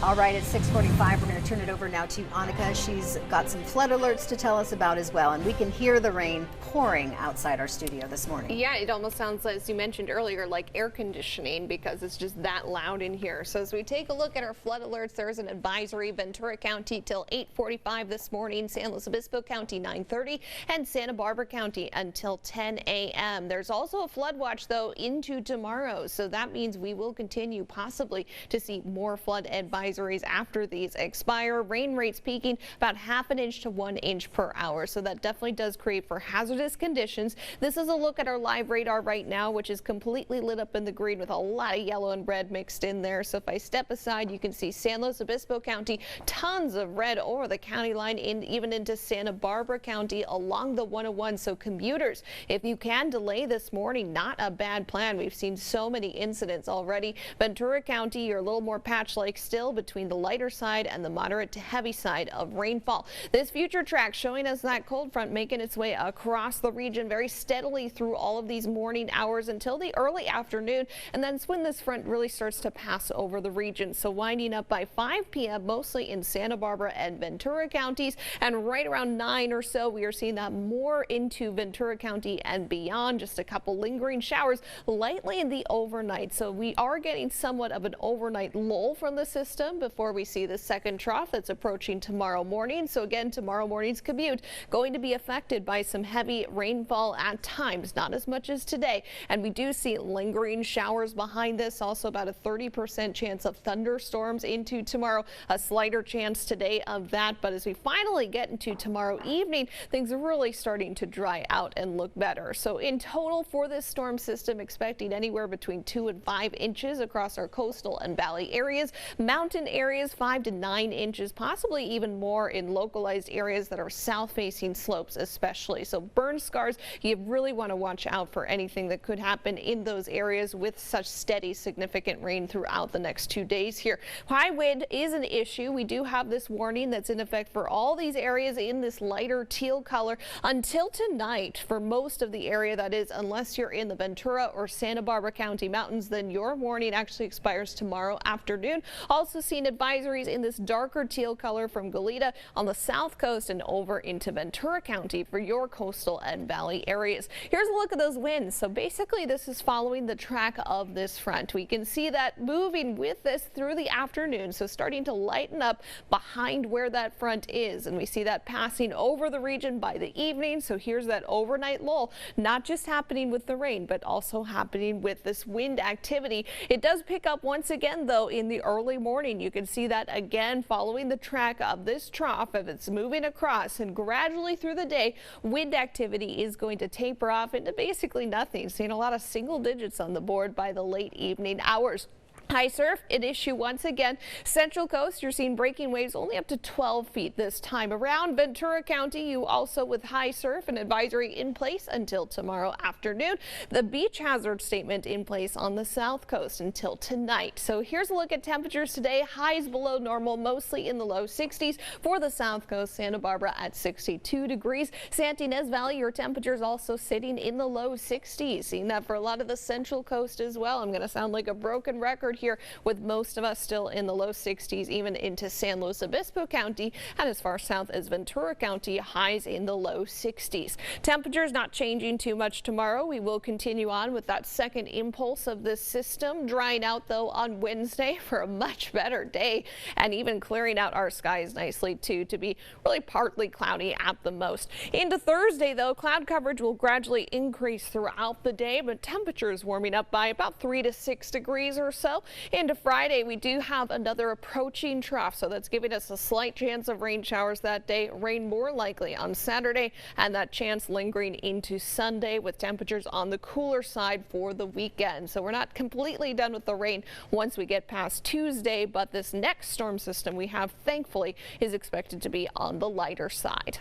All right, at 6:45, we're going to turn it over now to Anikka. She's got some flood alerts to tell us about as well, and we can hear the rain pouring outside our studio this morning. Yeah, it almost sounds, as you mentioned earlier, like air conditioning because it's just that loud in here. So as we take a look at our flood alerts, there's an advisory Ventura County till 8:45 this morning, San Luis Obispo County 9:30, and Santa Barbara County until 10 a.m. There's also a flood watch, though, into tomorrow. So that means we will continue possibly to see more flood advisories after these expire. Rain rates peaking about 1/2 inch to 1 inch per hour. So that definitely does create for hazardous conditions. This is a look at our live radar right now, which is completely lit up in the green with a lot of yellow and red mixed in there. So if I step aside, you can see San Luis Obispo County, tons of red over the county line, even into Santa Barbara County along the 101. So commuters, if you can delay this morning, not a bad plan. We've seen so many incidents already. Ventura County, you're a little more patch-like still between the lighter side and the moderate to heavy side of rainfall. This future track showing us that cold front making its way across the region very steadily through all of these morning hours until the early afternoon, and then when this front really starts to pass over the region. So winding up by 5 p.m. mostly in Santa Barbara and Ventura counties, and right around 9 or so we are seeing that more into Ventura County and beyond. Just a couple lingering showers lightly in the overnight. So we are getting somewhat of an overnight lull from the system before we see the second trough that's approaching tomorrow morning. So again, tomorrow morning's commute going to be affected by some heavy rainfall at times, not as much as today. And we do see lingering showers behind this. Also about a 30% chance of thunderstorms into tomorrow, a slighter chance today of that. But as we finally get into tomorrow evening, things are really starting to dry out and look better. So in total for this storm system, expecting anywhere between 2 and 5 inches across our coastal and valley areas. Mountain areas 5 to 9 inches, possibly even more in localized areas that are south-facing slopes especially. So burn scars, you really want to watch out for anything that could happen in those areas with such steady, significant rain throughout the next 2 days here. High wind is an issue. We do have this warning that's in effect for all these areas in this lighter teal color until tonight for most of the area. That is, unless you're in the Ventura or Santa Barbara County mountains, then your warning actually expires tomorrow afternoon. Also seeing advisories in this darker teal color from Goleta on the south coast and over into Ventura County for your coastal and valley areas. Here's a look at those winds. So basically this is following the track of this front. We can see that moving with this through the afternoon, so starting to lighten up behind where that front is, and we see that passing over the region by the evening. So here's that overnight lull, not just happening with the rain but also happening with this wind activity. It does pick up once again though in the early morning. You can see that again following the track of this trough as it's moving across, and gradually through the day wind activity is going to taper off into basically nothing, seeing a lot of single digits on the board by the late evening hours. High surf, an issue once again. Central Coast, you're seeing breaking waves only up to 12 feet this time around. Ventura County, you also with high surf, an advisory in place until tomorrow afternoon. The beach hazard statement in place on the South Coast until tonight. So here's a look at temperatures today. Highs below normal, mostly in the low 60s for the South Coast. Santa Barbara at 62 degrees. Santa Ynez Valley, your temperatures also sitting in the low 60s. Seeing that for a lot of the Central Coast as well. I'm going to sound like a broken record here, with most of us still in the low 60s, even into San Luis Obispo County, and as far south as Ventura County, highs in the low 60s. Temperatures not changing too much tomorrow. We will continue on with that second impulse of this system, drying out though on Wednesday for a much better day, and even clearing out our skies nicely too, to be really partly cloudy at the most. Into Thursday though, cloud coverage will gradually increase throughout the day, but temperatures warming up by about 3 to 6 degrees or so. Into Friday, we do have another approaching trough, so that's giving us a slight chance of rain showers that day. Rain more likely on Saturday, and that chance lingering into Sunday with temperatures on the cooler side for the weekend. So we're not completely done with the rain once we get past Tuesday, but this next storm system we have, thankfully, is expected to be on the lighter side.